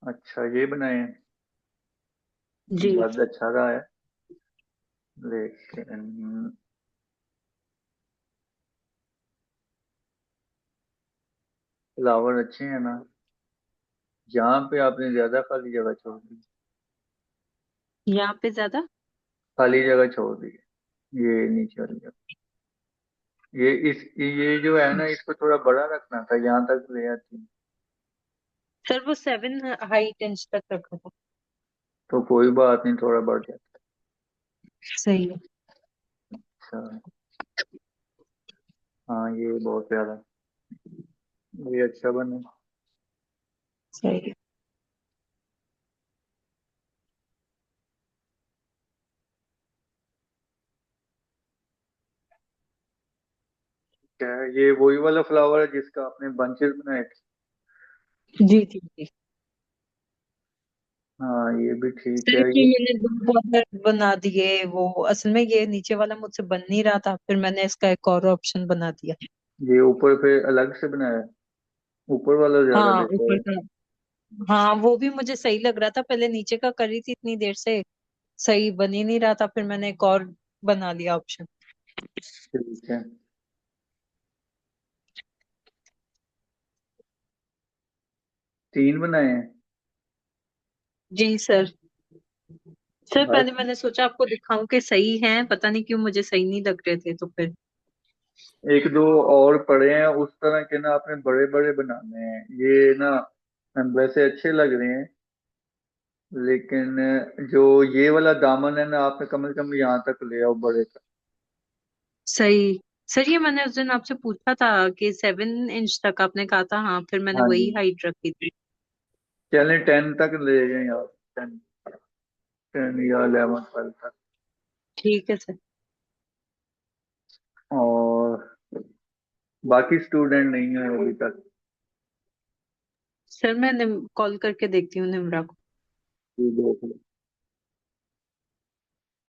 अच्छा, ये बनाए हैं। जी। बहुत अच्छा रहा है, लेकिन फ्लावर अच्छे हैं ना। यहाँ पे आपने ज्यादा खाली जगह छोड़ दी। यहाँ पे ज्यादा। खाली जगह छोड़ दी है, ये नीचे वाली जगह। ये जो है ना, इसको थोड़ा बड़ा रखना था, यहाँ तक ले आती। सर वो 7 हाइट इंच तक रखा था। तो कोई बात नहीं, थोड़ा बढ़ जाता। सही है। अच्छा। हाँ, ये बहुत प्यारा, ये अच्छा बना। सही है। क्या है, ये वही वाला फ्लावर है जिसका आपने बंचेस बनाए थे। जी जी जी। हाँ, ये भी ठीक सर है ये ये। मैंने दो बॉर्डर बना दिए, वो असल में ये नीचे वाला मुझसे बन नहीं रहा था, फिर मैंने इसका एक और ऑप्शन बना दिया। ये ऊपर फिर अलग से बनाया है। ऊपर वाला ज्यादा हाँ लेता ऊपर है। का। हाँ वो भी मुझे सही लग रहा था, पहले नीचे का करी थी इतनी देर से, सही बन ही नहीं रहा था, फिर मैंने एक और बना लिया ऑप्शन। ठीक है। 3 बनाए हैं। जी सर। सर बस पहले मैंने सोचा आपको दिखाऊं कि सही है, पता नहीं क्यों मुझे सही नहीं लग रहे थे, तो फिर। एक दो और पड़े हैं उस तरह के ना, आपने बड़े बड़े बनाने हैं ये ना। वैसे अच्छे लग रहे हैं, लेकिन जो ये वाला दामन है ना, आपने कम से कम यहाँ तक ले आओ बड़े का। सही। सर ये मैंने उस दिन आपसे पूछा था कि 7 इंच तक, आपने कहा था हाँ, फिर मैंने हाँ जी। वही हाइट रखी थी। चलें 10 तक ले जाएं आप। 10, 10 या 11, 12 तक। ठीक है सर। और बाकी स्टूडेंट नहीं है अभी तक। सर मैं कॉल करके देखती हूँ निम्रा को। ये देख लो।